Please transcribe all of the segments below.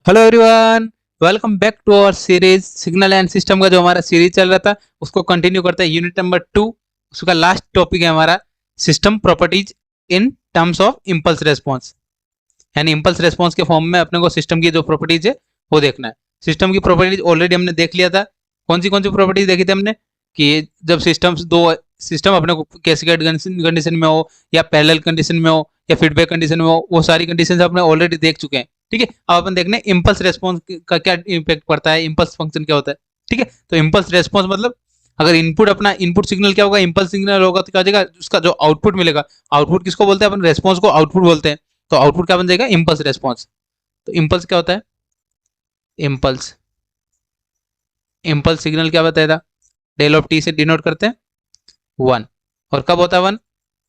Hello everyone, welcome back to our series signal and system का जो हमारा series चल रहा था उसको कंटिन्यू करते हैं। यूनिट नंबर 2, उसका लास्ट टॉपिक है हमारा system properties in terms of impulse response. यानी इम्पल्स रेस्पॉन्स के फॉर्म में अपने को सिस्टम की जो प्रॉपर्टीज है वो देखना है। सिस्टम की प्रॉपर्टीज ऑलरेडी हमने देख लिया था। कौन सी प्रॉपर्टीज देखी थी हमने कि जब सिस्टम अपने को कैस्केड कंडीशन में हो या पैरेलल कंडीशन में हो या फीडबैक कंडीशन में हो, वो सारी कंडीशन अपने ऑलरेडी देख चुके हैं। ठीक है, अब अपन देखने इम्पल्स रेस्पॉन्स का क्या इम्पैक्ट पड़ता है, इम्पल्स फंक्शन क्या होता है। ठीक है, तो इम्पल्स रेस्पॉन्स मतलब अगर इनपुट सिग्नल क्या होगा, इम्पल्स सिग्नल होगा तो क्या हो जाएगा, उसका जो आउटपुट मिलेगा, आउटपुट किसको बोलते हैं अपन, रेस्पॉन्स को आउटपुट बोलते हैं। तो आउटपुट क्या बन जाएगा, इम्पल्स रेस्पॉन्स। तो इम्पल्स क्या होता है, इम्पल्स इम्पल्स सिग्नल क्या बताएगा, डेल ऑफ टी से डिनोट करते हैं 1। और कब होता है 1,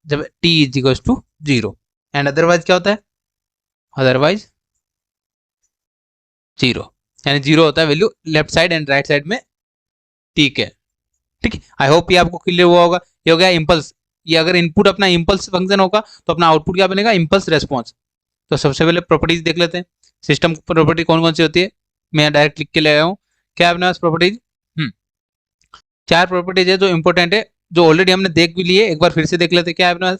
जब t is equal to 0। And otherwise क्या होता है, अदरवाइज 0। यानी 0 होता है value left side and right side में ठीक है। ठीक है, आई होप ये आपको क्लियर हुआ होगा। ये हो गया इम्पल्स। ये अगर इनपुट अपना इम्पल्स फंक्शन होगा तो अपना आउटपुट क्या बनेगा, इम्पल्स रेस्पॉन्स। तो सबसे पहले प्रॉपर्टीज देख लेते हैं। सिस्टम प्रॉपर्टी कौन कौन सी होती है, मैं डायरेक्ट लिख के ले आया हूँ। क्या है अपने पास प्रॉपर्टीज, 4 प्रॉपर्टीज है जो इंपॉर्टेंट है, जो ऑलरेडी हमने देख भी लिए, एक बार फिर से देख लेते हैं। क्या है अपने पास,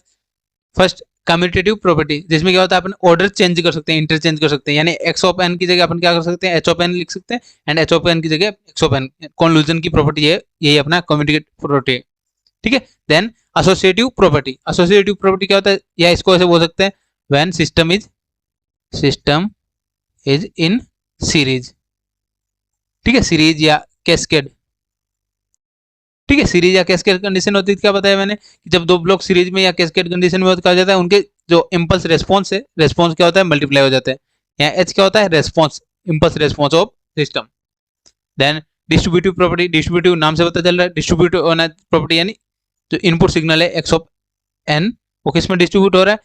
फर्स्ट कम्यूटेटिव प्रॉपर्टी, जिसमें क्या होता है अपन ऑर्डर चेंज कर सकते हैं, इंटरचेंज कर सकते हैं। यानी एक्स ऑफ एन की जगह अपन क्या कर सकते हैं, एच ऑफ एन लिख सकते हैं, एंड एच ऑफ एन की जगह एक्स ऑफ एन। कॉन्क्लूजन की प्रॉपर्टी है, यही अपना कम्यूटेटिव प्रॉपर्टी है। ठीक है, then associative property. Associative property क्या होता है, या इसको ऐसे बोल सकते हैं, when system is in series. ठीक है, सीरीज या कैस्केड। ठीक है, सीरीज या कैस्केड कंडीशन होती है, क्या बताया मैंने कि जब दो ब्लॉक सीरीज में या कैस्केड कंडीशन में कहा जाता है, उनके जो इम्पल्स रेस्पॉन्स है, रेस्पॉन्स क्या होता है, मल्टीप्लाई हो जाता है। यहाँ एच क्या होता है, response, impulse response of system. Then distributive property, distributive नाम से पता चल रहा है, डिस्ट्रीब्यूटिव प्रॉपर्टी यानी जो इनपुट सिग्नल है एक्स ऑफ एन, वो किस में डिस्ट्रीब्यूट हो रहा है,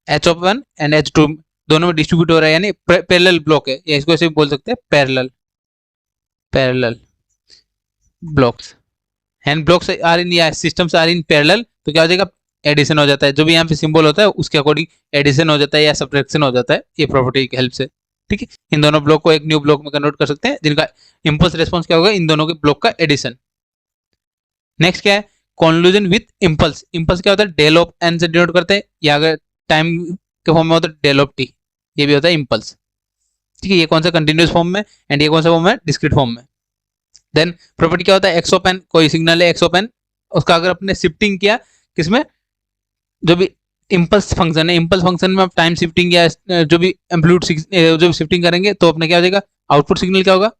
H of one and H two, दोनों में डिस्ट्रीब्यूट हो रहा है। यानी पैरेलल ब्लॉक है, या इसको ऐसे बोल सकते हैं parallel blocks. And blocks are in या सिस्टम्स आर इन पैरेलल, तो क्या हो जाएगा, एडिशन हो जाता है। जो भी यहाँ पे सिंबल होता है उसके अकॉर्डिंग एडिशन हो जाता है या सब्ट्रैक्शन हो जाता है, ये प्रॉपर्टी की हेल्प से। ठीक है, इन दोनों ब्लॉक को एक न्यू ब्लॉक में कन्वर्ट कर सकते हैं, जिनका इम्पल्स रेस्पॉन्स क्या होगा, इन दोनों के ब्लॉक का एडिशन। नेक्स्ट क्या है, कॉन्क्लूजन विथ इम्पल्स। इम्पल्स क्या होता है, डेल ऑफ एन से डिनोट करते हैं, या अगर टाइम के फॉर्म में होता है डेल ऑफ टी, ये भी होता है इम्पल्स। ठीक है, ये कौन सा कंटिन्यूस फॉर्म में, एंड ये कौन सा फॉर्म है, डिस्क्रीट फॉर्म में। देन प्रॉपर्टी क्या होता है, एक्स ऑफ एन, कोई सिग्नल है एक्स ऑफ एन, उसका अगर अपने शिफ्टिंग किया किसमें, जो भी इम्पल्स फंक्शन है, इम्पल्स फंक्शन में आप टाइम शिफ्टिंग या जो भी एम्पलीट्यूड जो भी शिफ्टिंग करेंगे तो अपने क्या हो जाएगा, आउटपुट सिग्नल क्या होगा,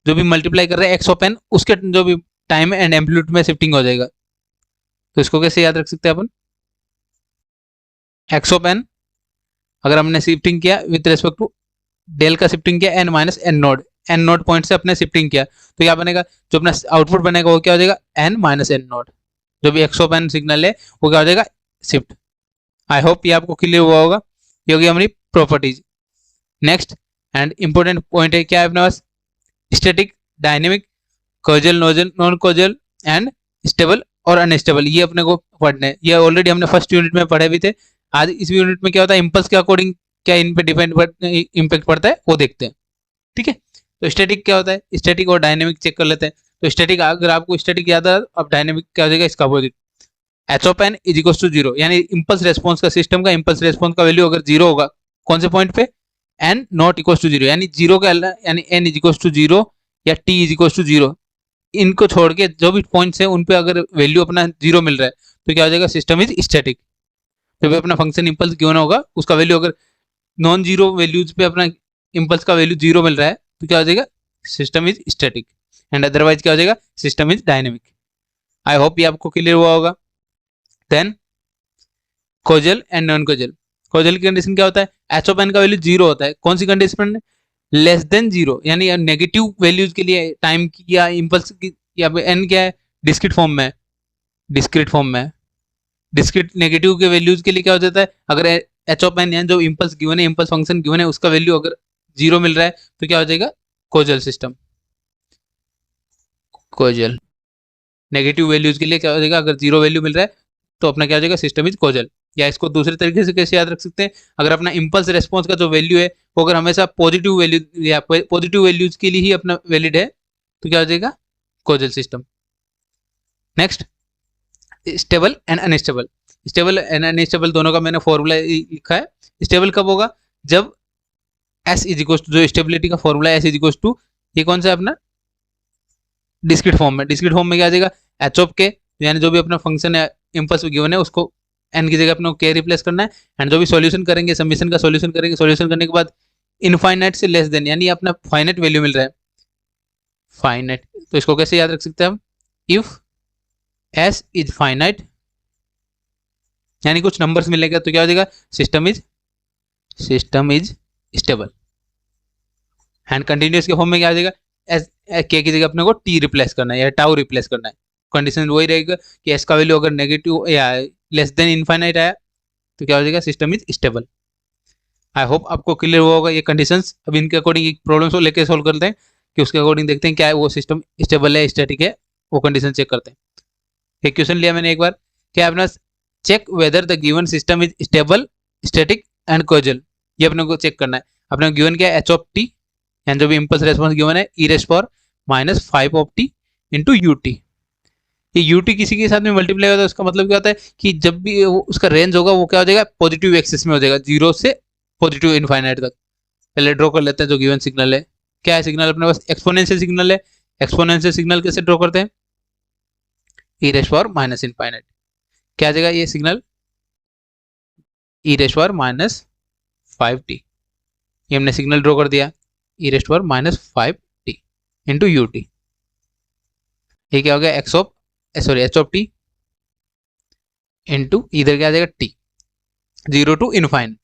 जो भी मल्टीप्लाई कर रहे हैं एक्स ऑफ एन, उसके जो भी टाइम एंड एम्पलीट्यूड में शिफ्टिंग हो जाएगा। तो इसको कैसे याद रख सकते हैं अपन, एक्स ऑफ एन अगर हमने शिफ्टिंग किया विद रेस्पेक्ट टू डेल का शिफ्टिंग किया N minus N naught point से अपने शिफ्टिंग किया, तो क्या बनेगा, जो अपना आउटपुट बनेगा वो क्या हो जाएगा, एन माइनस एन नोड। जो भी एक्स ऑफ एन सिग्नल है वो क्या हो जाएगा, शिफ्ट। आई होप ये आपको क्लियर हुआ होगा। ये होगी हमारी properties. Next and important point है, क्या है अपने पास, static, dynamic, causal, non causal and stable और अनस्टेबल। ये अपने को पढ़ने हैं, ये ऑलरेडी हमने फर्स्ट यूनिट में पढ़े भी थे। आज इस यूनिट में क्या होता है, इम्पल्स के अकॉर्डिंग क्या इन पे डिपेंड इम्पैक्ट पड़ता है वो देखते हैं। ठीक है, तो स्टैटिक क्या होता है, स्टैटिक और डायनेमिक चेक कर लेते हैं। तो स्टैटिक, अगर आपको स्टैटिक याद है, अब डायनेमिक क्या हो जाएगा, इसका opposite, H of N is equal to 0। यानी इम्पल्स रेस्पॉन्स का, सिस्टम का इम्पल्स रेस्पॉन्स का वैल्यू अगर 0 होगा, कौन से पॉइंट पे, एन नॉट इक्वल टू 0, यानी 0 का, यानी एन इज इक्वल टू 0 या टी इज इक्वल टू 0, इनको छोड़ के जो भी पॉइंट्स है उन पे अगर वैल्यू अपना 0 मिल रहा है तो क्या हो जाएगा, सिस्टम इज स्टैटिक। जो भी अपना फंक्शन इम्पल्स गिवन होगा उसका वैल्यू अगर नॉन जीरो वैल्यूज पे अपना इम्पल्स का वैल्यू 0 मिल रहा है तो क्या हो जाएगा, system is static. And otherwise क्या हो जाएगा, system is dynamic. I hope ये आपको क्लियर हुआ होगा। Then causal and non causal. Causal की कंडीशन क्या होता है, एच ऑफ एन का वैल्यू 0 होता है, कौन सी कंडीशन में, लेस देन 0, यानी नेगेटिव वैल्यूज के लिए टाइम की या इम्पल्स की, या एन क्या है, डिस्क्रीट फॉर्म में, डिस्क्रीट फॉर्म में, डिस्क्रीट नेगेटिव के वैल्यूज के लिए क्या हो जाता है, अगर एच ऑफ एन, जो इम्पल्स गिवन है, इम्पल्स फंक्शन गिवन है, उसका वैल्यू अगर 0 मिल रहा है तो क्या हो जाएगा, causal system. Causal negative values के लिए क्या हो जाएगा, अगर 0 वैल्यू मिल रहा है तो अपना क्या हो जाएगा, सिस्टम इज कोजल। या इसको दूसरे तरीके से कैसे याद रख सकते हैं, अगर अपना इम्पल्स रेस्पॉन्स का जो वैल्यू है वो अगर हमेशा पॉजिटिव वैल्यू या पॉजिटिव वैल्यूज के लिए ही अपना वैलिड है तो क्या हो जाएगा, causal system. Next, stable and unstable. Stable and unstable दोनों का मैंने फॉर्मूला लिखा है। स्टेबल कब होगा, जब एस इज इक्वल टू, जो स्टेबिलिटी का formula S is equal to, ये कौन सा है अपना, डिस्क्रीट फॉर्म में। डिस्क्रीट फॉर्म में क्या आ जाएगा, एच ऑफ के, यानी जो भी अपना फंक्शन है इम्पल्स गिवन है उसको एन की जगह अपने के रिप्लेस करना है, एंड जो भी सॉल्यूशन करेंगे, सबमिशन का सॉल्यूशन करेंगे, सॉल्यूशन करने के बाद इनफाइनाइट से लेस देन, यानी अपना फाइनाइट वैल्यू मिल रहा है, फाइनाइट। तो इसको कैसे याद रख सकते हैं हम, इफ एस इज फाइनाइट, यानी कुछ नंबर्स मिलेगा तो क्या हो जाएगा, system is stable. And continuous के फॉर्म में क्या आ जाएगा, एस के की जगह अपने को टी रिप्लेस करना है या टाउ रिप्लेस करना है। कंडीशन वही रहेगा कि एस का वैल्यू अगर नेगेटिव या लेस देन इनफाइनाइट आया तो क्या हो जाएगा, system is stable. I hope आपको क्लियर हुआ होगा ये कंडीशंस। अब इनके अकॉर्डिंग एक प्रॉब्लम को लेकर सोल्व करते हैं कि उसके अकॉर्डिंग देखते हैं क्या है वो सिस्टम स्टेबल है स्टैटिक है, वो कंडीशन चेक करते हैं। एक क्वेश्चन लिया मैंने एक बार, क्या अपना check whether the given system is stable, static and causal. ये अपने को चेक करना है। अपने गिवन क्या है, एच ऑफ टी, यानी जो भी इम्पल्स रेस्पॉन्स गिवन है e raise power -5 of T into u t. ये यू टी किसी के साथ में मल्टीप्लाई होता है, उसका मतलब क्या होता है कि जब भी उसका रेंज होगा वो क्या हो जाएगा, पॉजिटिव एक्सिस में हो जाएगा, 0 से पॉजिटिव इनफाइनाइट तक। पहले ड्रॉ कर लेते हैं जो गिवन सिग्नल है। क्या है सिग्नल अपने पास, एक्सपोनेंशियल सिग्नल है। एक्सपोनेंशियल सिग्नल कैसे ड्रॉ करते हैं, ई रेज पावर माइनस इनफाइनाइट। क्या आ जाएगा ये सिग्नल, ई रेज पावर -5t। ये हमने सिग्नल ड्रॉ कर दिया, e raise power -5t into u t. ये क्या हो गया, एच ऑफ टी इंटू इधर क्या आ जाएगा T, 0 to infinite.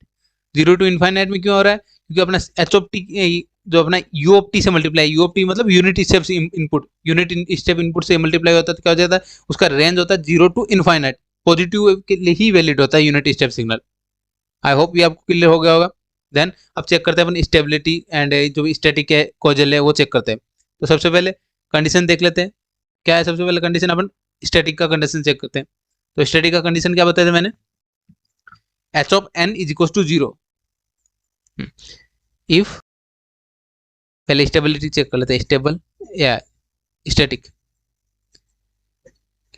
0 to infinite में क्यों हो रहा है, क्योंकि अपना एच ऑफ टी जो अपना यू ऑफ टी से मल्टीप्लाई, यू ऑफ टी मतलब unit step input, unit step input से मल्टीप्लाई होता है तो क्या हो जाता है, उसका रेंज होता है 0 टू इनफाइनाइट। पॉजिटिव के लिए ही वैलिड होता है यूनिट स्टेप सिग्नल। आई होप ये आपको क्लियर हो गया होगा। देन अब चेक करते हैं अपन स्टेबिलिटी एंड जो स्टैटिक है कोजल है वो चेक करते हैं। तो सबसे पहले कंडीशन देख लेते हैं। क्या है सबसे पहले कंडीशन, अपन स्टैटिक का कंडीशन चेक करते हैं। तो स्टैटिक का कंडीशन क्या बताया था मैंने, H of N is equal to 0 if, पहले स्टेबिलिटी चेक कर लेते हैं, स्टेबल या स्टैटिक।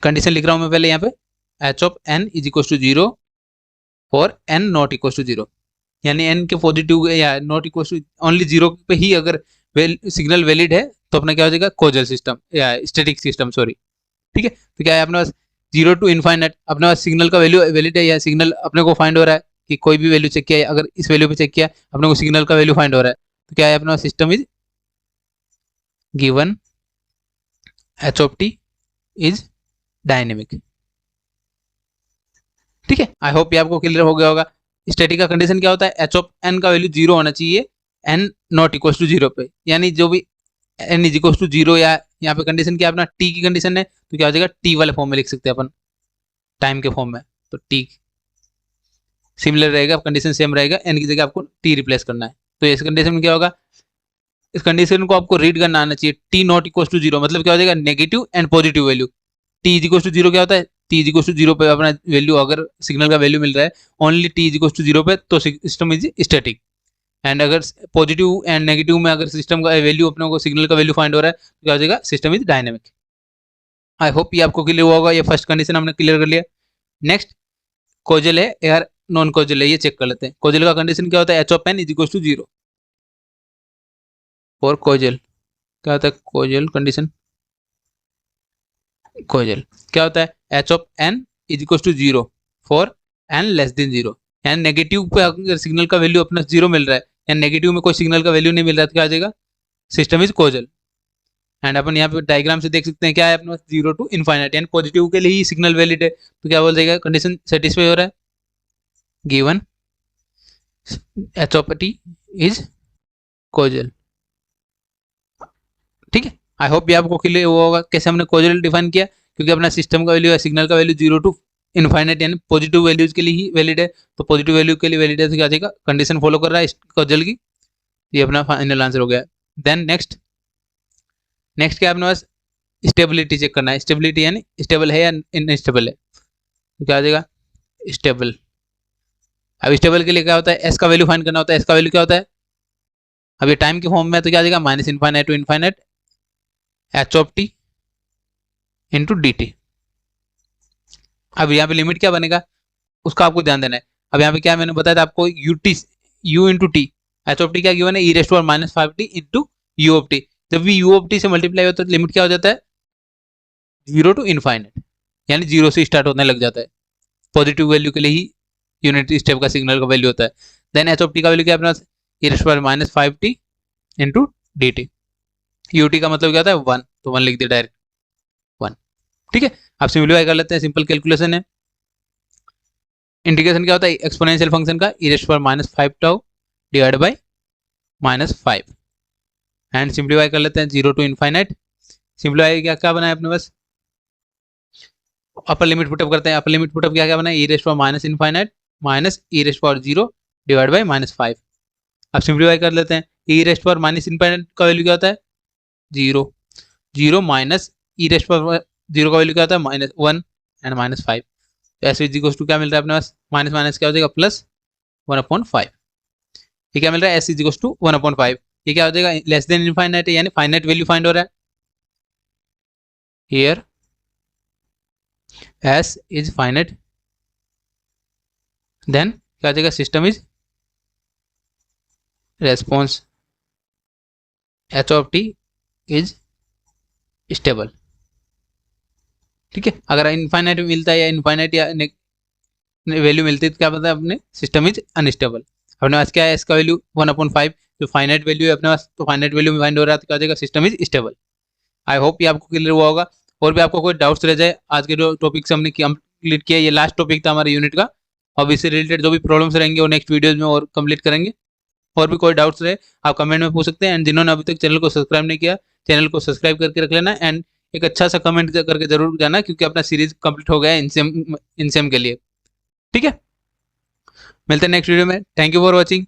कंडीशन लिख रहा हूं मैं पहले यहाँ पे, H of N is equal to 0 for N not equal to 0, यानी एन के पॉजिटिव या नॉट इक्वल टू ओनली 0 पे ही अगर सिग्नल वैलिड है तो अपना क्या हो जाएगा, कोजल सिस्टम या स्टैटिक सिस्टम, सॉरी। ठीक है, तो क्या है अपने पास 0 टू इनफाइनाइट, अपने पास सिग्नल का वैल्यू वैलिड है या सिग्नल अपने को फाइंड हो रहा है कि कोई भी वैल्यू चेक किया, अगर इस वैल्यू पे चेक किया अपने को सिग्नल का वैल्यू फाइंड हो रहा है, तो क्या है अपना system is given, H of T is dynamic. ठीक है, आई होप ये आपको क्लियर हो गया होगा। स्टैटिक का कंडीशन क्या होता है, एच ऑफ एन का वैल्यू 0 होना चाहिए एन नॉट इक्वल टू 0 पे, यानी जो भी एन इज इक्वल टू 0 या यहाँ पे कंडीशन क्या अपना टी की कंडीशन है तो क्या हो जाएगा, टी वाले फॉर्म में लिख सकते हैं अपन, टाइम के फॉर्म में। तो टी सिमिलर रहेगा, कंडीशन सेम रहेगा, एन की जगह आपको टी रिप्लेस करना है। तो इस कंडीशन में क्या होगा, इस कंडीशन को आपको रीड करना आना चाहिए, टी नॉट इक्वल टू 0 मतलब क्या हो जाएगा, negative and positive value. T is equal to 0 क्या होता है, टी इज इक्वल टू 0 पे अपना वैल्यू, अगर सिग्नल का वैल्यू मिल रहा है only T is equal to 0 पे तो सिस्टम इज स्टैटिक। एंड अगर पॉजिटिव एंड नेगेटिव में अगर सिस्टम का वैल्यू अपने को सिग्नल का वैल्यू फाइंड हो रहा है तो क्या हो जाएगा, system is dynamic. I hope ये आपको क्लियर हुआ होगा। ये फर्स्ट कंडीशन हमने क्लियर कर लिया। नेक्स्ट कोजल है यार नॉन कोजल है, ये चेक कर लेते हैं। कोजल का कंडीशन क्या होता है, H of N is equal to 0 for causal. क्या होता है कोजल कंडीशन, कोजल क्या होता है, H of N is equal to 0 for N less than 0, यानी नेगेटिव पे अगर सिग्नल का वैल्यू अपना 0 मिल रहा है या नेगेटिव में कोई सिग्नल का वैल्यू नहीं मिल रहा है तो क्या आ जाएगा, सिस्टम इज कोजल। एंड अपन यहाँ पे डायग्राम से देख सकते हैं क्या है अपने पास, 0 टू इनफाइनाइट, यानी पॉजिटिव के लिए ही सिग्नल वैलिड है तो क्या बोल जाएगा, कंडीशन सेटिस्फाई हो रहा है, given H of T is causal. ठीक है, आई होप ये आपको क्लियर हुआ होगा कैसे हमने कोजल डिफाइन किया, क्योंकि अपना सिस्टम का वैल्यू है, सिग्नल का वैल्यू 0 टू इनफाइनाइट यानी पॉजिटिव वैल्यूज के लिए ही वैलिड है, तो पॉजिटिव वैल्यू के लिए वैलिड है तो क्या जाएगा, कंडीशन फॉलो कर रहा है कोजल की। ये अपना फाइनल आंसर हो गया। देन नेक्स्ट क्या अपने पास स्टेबिलिटी चेक करना है, स्टेबिलिटी यानी स्टेबल है या इनस्टेबल है, तो क्या आ जाएगा, स्टेबल। अब स्टेबल के लिए क्या होता है, एस का वैल्यू फाइंड करना होता है। एस का वैल्यू क्या होता है, अब ये टाइम के फॉर्म में तो क्या आ जाएगा minus infinite to infinite H of T into D T. अब यहाँ पे लिमिट क्या बनेगा उसका आपको ध्यान देना है। अब यहाँ पे क्या मैंने बताया था आपको u into t, h of t क्या गिवन है e raised to minus 5t into u of t. जब भी यू ऑफ टी से मल्टीप्लाई होता है तो लिमिट क्या हो जाता है 0 टू इनफाइनाइट, यानी 0 से स्टार्ट होने लग जाता है। पॉजिटिव वैल्यू के लिए ही यूनिट स्टेप का सिग्नल का वैल्यू होता है। देन एच ऑफ टी का वैल्यू क्या है अपने पास e raised to minus 5t into D t. U t का मतलब क्या होता है 1, तो 1 लिख दिया डायरेक्ट 1। ठीक है, आप सिंप्लीफाई कर लेते हैं, सिंपल कैलकुलेशन है। इंटीग्रेशन क्या होता है एक्सपोनेंशियल फंक्शन का e raised to minus 5 tau divide by minus 5 and simplify कर लेते हैं 0 टू इनफाइनाइट। सिंप्लीफाई क्या क्या बना है अपने पास अपर लिमिट पुटअप करते हैं। अपर लिमिट पुटअप क्या क्या बना है e raised to minus infinite minus e raised to 0 divide by minus 5। अब सिंप्लीफाई कर लेते हैं e raised to minus infinite का वैल्यू क्या होता है 0, 0 माइनस ई रेस्ट टू 0 का वैल्यू क्या होता है माइनस 1 एंड माइनस 5। तो एस इक्वल्स टू क्या मिल रहा है अपने पास माइनस माइनस क्या हो जाएगा प्लस 1/5। ये क्या मिल रहा है एस इक्वल्स टू 1/5। ये क्या हो जाएगा लेस देन इनफाइनाइट है यानी फाइनाइट वैल्यू फाइंड हो रहा है। Here S is finite then क्या हो जाएगा system is response H of T is stable. ठीक है, अगर इनफाइनाइट मिलता है या इनफाइनाइट या वैल्यू मिलती है तो क्या पता है अपने सिस्टम इज अनस्टेबल। अपने पास क्या है इसका वैल्यू 1/5 जो फाइनाइट वैल्यू है अपने पास, तो फाइनाइट वैल्यू में फाइंड हो रहा है तो क्या हो जाएगा system is stable. I hope ये आपको क्लियर हुआ होगा। और भी आपको कोई डाउट्स रह जाए आज के जो टॉपिक से हमने कंप्लीट किया, ये लास्ट टॉपिक था हमारे यूनिट का। अब इससे रिलेटेड जो भी प्रॉब्लम्स रहेंगे वो नेक्स्ट वीडियोज में और कंप्लीट करेंगे। और भी कोई डाउट्स रहे आप कमेंट में पूछ सकते हैं। एंड जिन्होंने अभी तक चैनल को सब्सक्राइब नहीं किया चैनल को सब्सक्राइब करके रख लेना एंड एक अच्छा सा कमेंट करके जरूर जाना क्योंकि अपना सीरीज कंप्लीट हो गया है इनसेम के लिए। ठीक है, मिलते हैं नेक्स्ट वीडियो में। Thank you for watching.